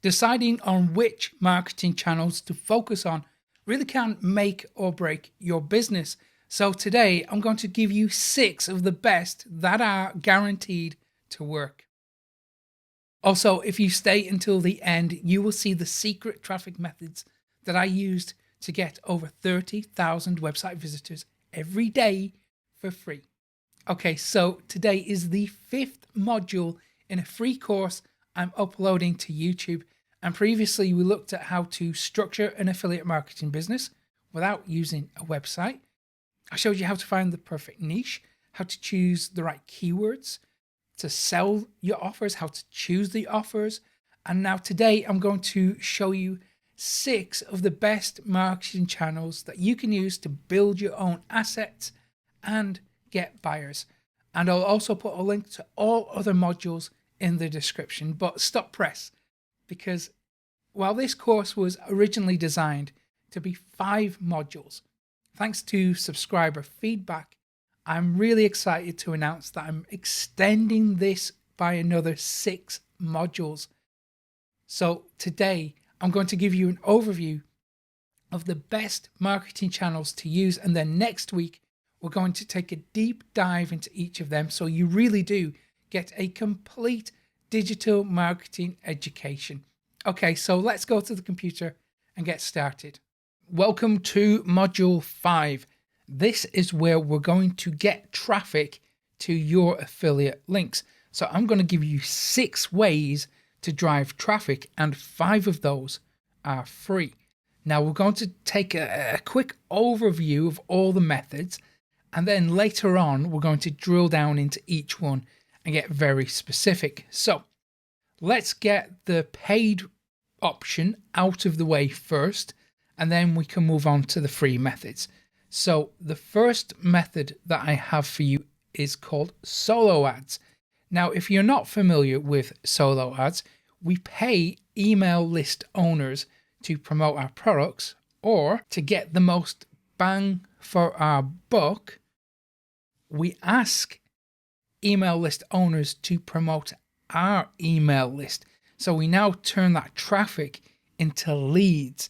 Deciding on which marketing channels to focus on really can make or break your business. So today I'm going to give you 6 of the best that are guaranteed to work. Also, if you stay until the end, you will see the secret traffic methods that I used to get over 30,000 website visitors every day for free. Okay, so today is the 5th module in a free course I'm uploading to YouTube. And previously we looked at how to structure an affiliate marketing business without using a website. I showed you how to find the perfect niche, how to choose the right keywords to sell your offers, how to choose the offers. And now today I'm going to show you 6 of the best marketing channels that you can use to build your own assets and get buyers. And I'll also put a link to all other modules in the description. But stop press, because while this course was originally designed to be 5 modules, thanks to subscriber feedback, I'm really excited to announce that I'm extending this by another 6 modules. So today I'm going to give you an overview of the best marketing channels to use, and then next week we're going to take a deep dive into each of them so you really do get a complete digital marketing education. Okay, so let's go to the computer and get started. Welcome to Module 5. This is where we're going to get traffic to your affiliate links. So I'm going to give you 6 ways to drive traffic, and 5 of those are free. Now we're going to take a quick overview of all the methods, and then later on we're going to drill down into each one and get very specific. So let's get the paid option out of the way first, and then we can move on to the free methods. So the first method that I have for you is called solo ads. Now, if you're not familiar with solo ads, we pay email list owners to promote our products, or to get the most bang for our buck, we ask email list owners to promote our email list. So we now turn that traffic into leads,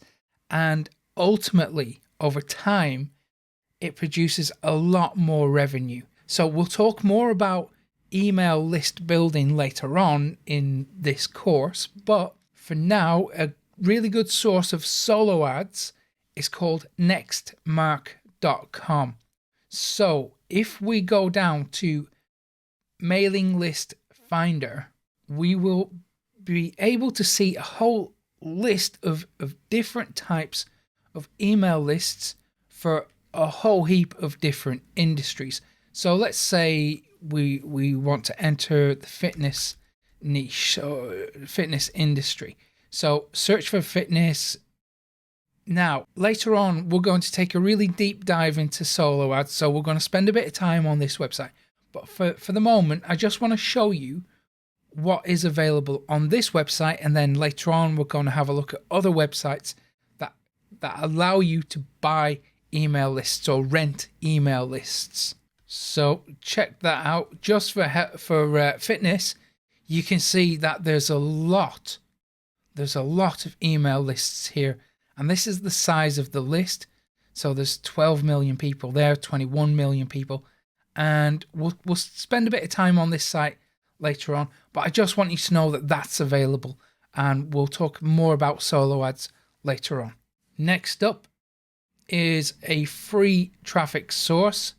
and ultimately over time it produces a lot more revenue. So we'll talk more about email list building later on in this course, but for now a really good source of solo ads is called nextmark.com. So if we go down to mailing list finder, we will be able to see a whole list of different types of email lists for a whole heap of different industries. So let's say we want to enter the fitness niche or fitness industry. So search for fitness. Now, later on, we're going to take a really deep dive into solo ads. So we're going to spend a bit of time on this website. But for the moment, I just want to show you what is available on this website. And then later on, we're going to have a look at other websites that allow you to buy email lists or rent email lists. So check that out. Just for fitness, you can see that there's a lot of email lists here, and this is the size of the list. So there's 12 million people there, 21 million people, and we'll spend a bit of time on this site later on, but I just want you to know that that's available, and we'll talk more about solo ads later on. Next up is a free traffic source,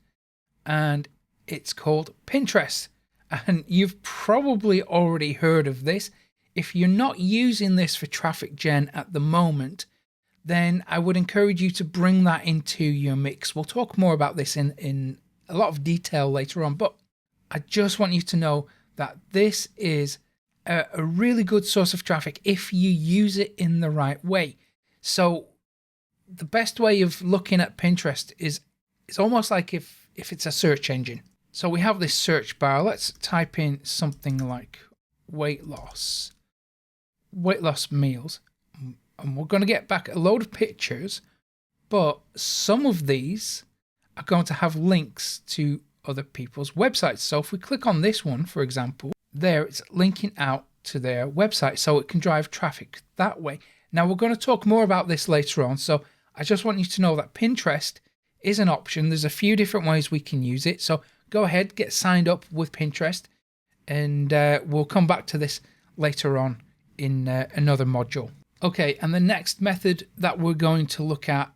and it's called Pinterest. And you've probably already heard of this. If you're not using this for traffic gen at the moment, then I would encourage you to bring that into your mix. We'll talk more about this in a lot of detail later on, but I just want you to know that this is a really good source of traffic if you use it in the right way. So the best way of looking at Pinterest is it's almost like if it's a search engine. So we have this search bar. Let's type in something like weight loss meals, and we're going to get back a load of pictures, but some of these are going to have links to other people's websites. So if we click on this one, for example, there it's linking out to their website so it can drive traffic that way. Now, we're going to talk more about this later on, so I just want you to know that Pinterest is an option. There's a few different ways we can use it, so go ahead, get signed up with Pinterest, and we'll come back to this later on in another module. Okay, and the next method that we're going to look at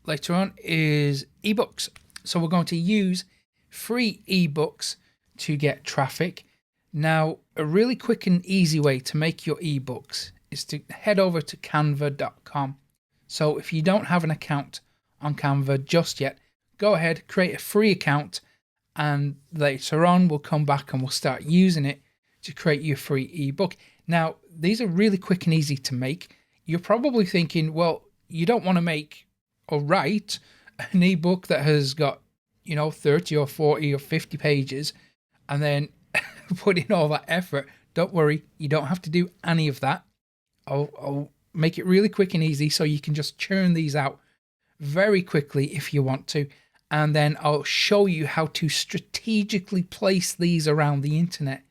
later on is ebooks. So we're going to use free ebooks to get traffic. Now, a really quick and easy way to make your ebooks is to head over to canva.com. So if you don't have an account on Canva just yet, go ahead, create a free account, and later on we'll come back and we'll start using it to create your free ebook. Now, these are really quick and easy to make. You're probably thinking, well, you don't want to make or write an ebook that has got, 30 or 40 or 50 pages and then put in all that effort. Don't worry, you don't have to do any of that. I'll make it really quick and easy so you can just churn these out very quickly if you want to. And then I'll show you how to strategically place these around the internet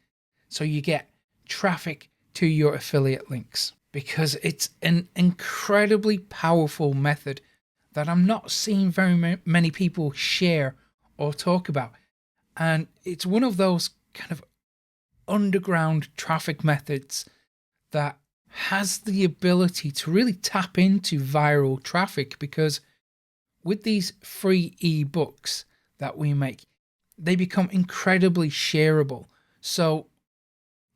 so you get traffic to your affiliate links, because it's an incredibly powerful method that I'm not seeing very many people share or talk about. And it's one of those kind of underground traffic methods that has the ability to really tap into viral traffic, because with these free ebooks that we make, they become incredibly shareable. So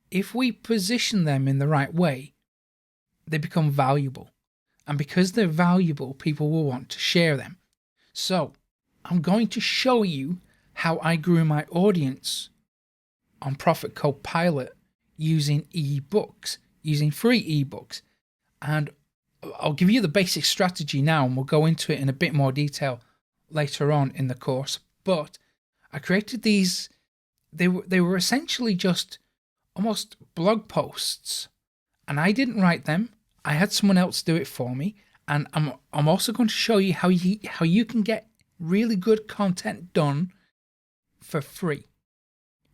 if we position them in the right way, they become valuable. And because they're valuable, people will want to share them. So I'm going to show you how I grew my audience on Profit Code Pilot using ebooks, using free ebooks. And I'll give you the basic strategy now, and we'll go into it in a bit more detail later on in the course. But I created these, they were essentially just almost blog posts, and I didn't write them. I had someone else do it for me, and I'm also going to show you how you can get really good content done for free.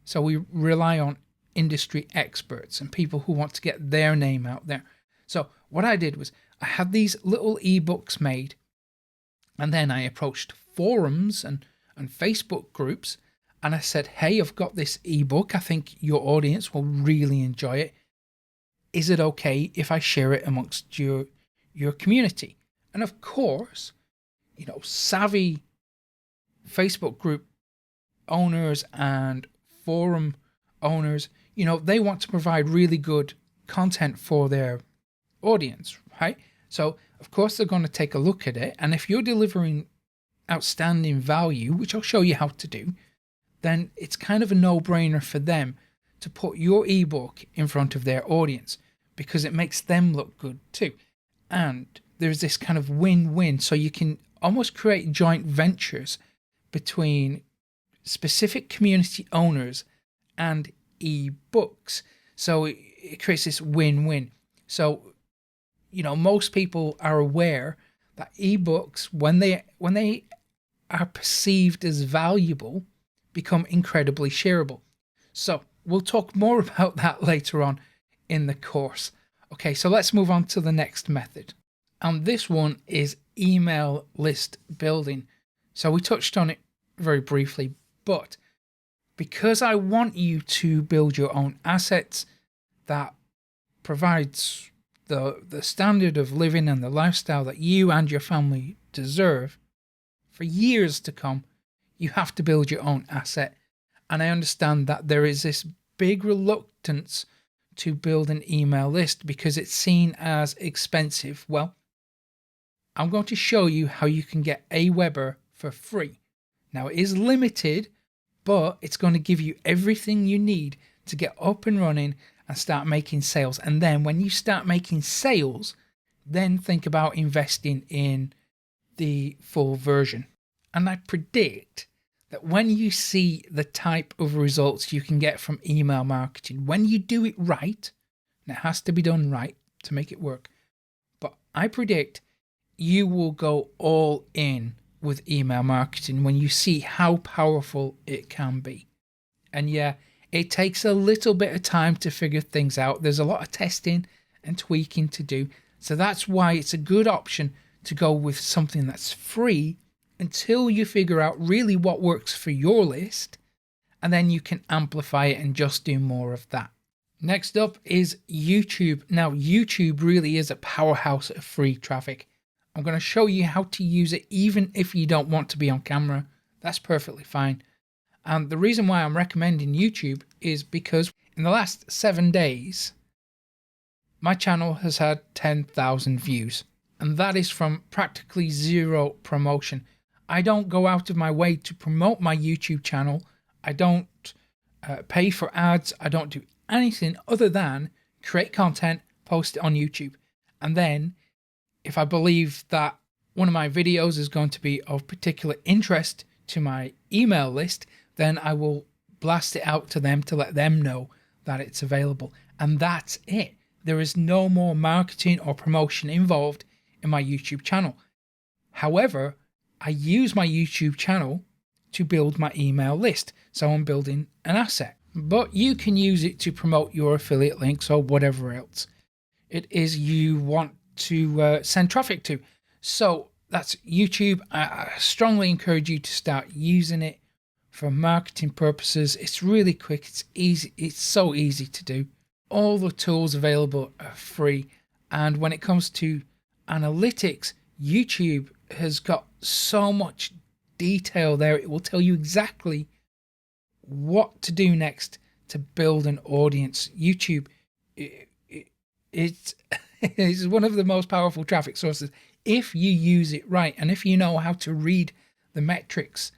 So we rely on industry experts and people who want to get their name out there. So what I did was I had these little ebooks made, and then I approached forums and Facebook groups, and I said, hey, I've got this ebook. I think your audience will really enjoy it. Is it okay if I share it amongst your community? And of course, savvy Facebook group owners and forum owners, they want to provide really good content for their audience, right? So of course they're going to take a look at it, and if you're delivering outstanding value, which I'll show you how to do, then it's kind of a no-brainer for them to put your ebook in front of their audience, because it makes them look good too. And there's this kind of win-win, so you can almost create joint ventures between specific community owners and ebooks. So it creates this win-win. So, most people are aware that ebooks, when they are perceived as valuable, become incredibly shareable. So we'll talk more about that later on in the course. Okay, so let's move on to the next method. And this one is email list building. So we touched on it very briefly, but because I want you to build your own assets that provides the standard of living and the lifestyle that you and your family deserve for years to come, you have to build your own asset. And I understand that there is this big reluctance to build an email list because it's seen as expensive. Well, I'm going to show you how you can get Aweber for free. Now, it is limited, but it's going to give you everything you need to get up and running and start making sales. And then when you start making sales, then think about investing in the full version. And I predict that when you see the type of results you can get from email marketing, when you do it right, and it has to be done right to make it work, but I predict you will go all in with email marketing when you see how powerful it can be. And yeah, It takes a little bit of time to figure things out. There's a lot of testing and tweaking to do. So that's why it's a good option to go with something that's free until you figure out really what works for your list, and then you can amplify it and just do more of that. Next up is YouTube. Now, YouTube really is a powerhouse of free traffic. I'm going to show you how to use it even if you don't want to be on camera. That's perfectly fine. And the reason why I'm recommending YouTube is because in the last 7 days, my channel has had 10,000 views. And that is from practically zero promotion. I don't go out of my way to promote my YouTube channel. I don't pay for ads. I don't do anything other than create content, post it on YouTube. And then if I believe that one of my videos is going to be of particular interest to my email list, then I will blast it out to them to let them know that it's available. And that's it. There is no more marketing or promotion involved in my YouTube channel. However, I use my YouTube channel to build my email list. So I'm building an asset. But you can use it to promote your affiliate links or whatever else it is you want to send traffic to. So that's YouTube. I strongly encourage you to start using it for marketing purposes. It's really quick. It's easy. It's so easy to do. All the tools available are free. And when it comes to analytics, YouTube has got so much detail there. It will tell you exactly what to do next to build an audience. YouTube, it's one of the most powerful traffic sources. If you use it right, and if you know how to read the metrics,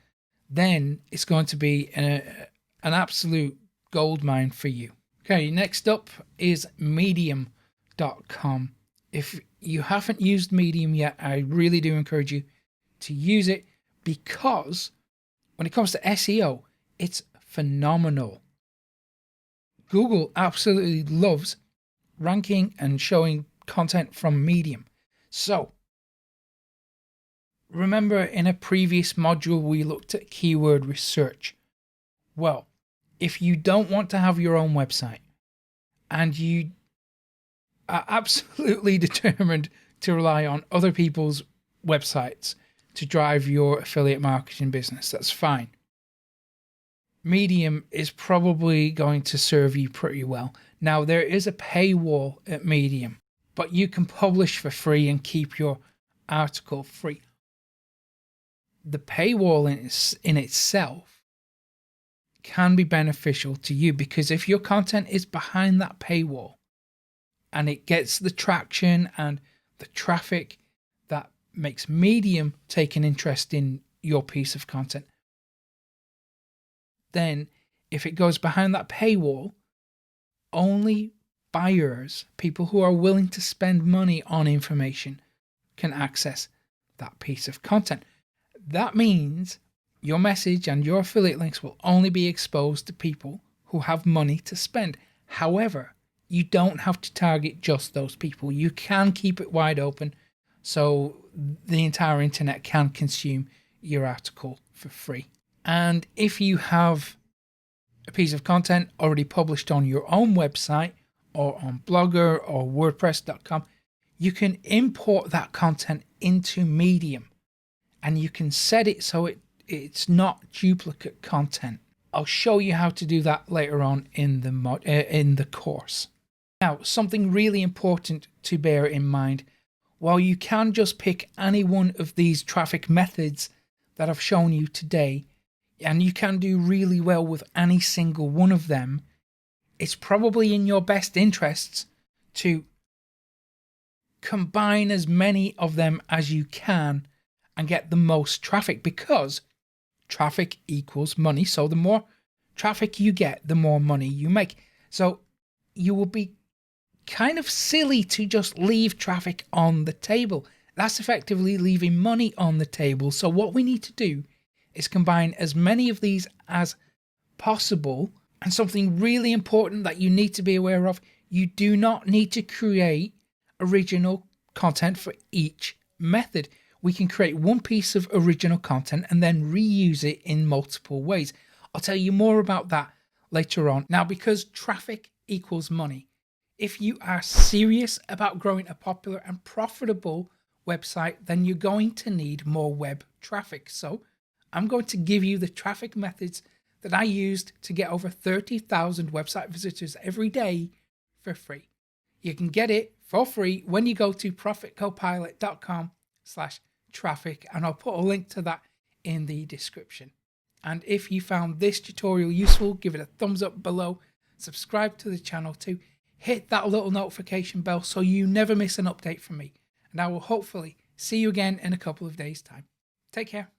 then it's going to be an absolute goldmine for you. Okay, next up is medium.com. If you haven't used Medium yet, I really do encourage you to use it, because when it comes to SEO, it's phenomenal. Google absolutely loves ranking and showing content from Medium. So, remember in a previous module we looked at keyword research. Well, if you don't want to have your own website and you are absolutely determined to rely on other people's websites to drive your affiliate marketing business, that's fine. Medium is probably going to serve you pretty well. Now, there is a paywall at Medium, but you can publish for free and keep your article free. The paywall in itself can be beneficial to you, because if your content is behind that paywall and it gets the traction and the traffic that makes Medium take an interest in your piece of content, then if it goes behind that paywall, only buyers, people who are willing to spend money on information, can access that piece of content. That means your message and your affiliate links will only be exposed to people who have money to spend. However, you don't have to target just those people. You can keep it wide open so the entire internet can consume your article for free. And if you have a piece of content already published on your own website or on Blogger or WordPress.com, you can import that content into Medium and you can set it so it's not duplicate content. I'll show you how to do that later on in the course. Now, something really important to bear in mind: while you can just pick any one of these traffic methods that I've shown you today, and you can do really well with any single one of them, it's probably in your best interests to combine as many of them as you can and get the most traffic, because traffic equals money. So the more traffic you get, the more money you make. So you will be kind of silly to just leave traffic on the table. That's effectively leaving money on the table. So what we need to do is combine as many of these as possible. And something really important that you need to be aware of: you do not need to create original content for each method. We can create one piece of original content and then reuse it in multiple ways. I'll tell you more about that later on. Now, because traffic equals money, if you are serious about growing a popular and profitable website, then you're going to need more web traffic. So I'm going to give you the traffic methods that I used to get over 30,000 website visitors every day for free. You can get it for free when you go to profitcopilot.com/traffic, and I'll put a link to that in the description. And if you found this tutorial useful, give it a thumbs up below, subscribe to the channel too, hit that little notification bell so you never miss an update from me. And I will hopefully see you again in a couple of days' time. Take care.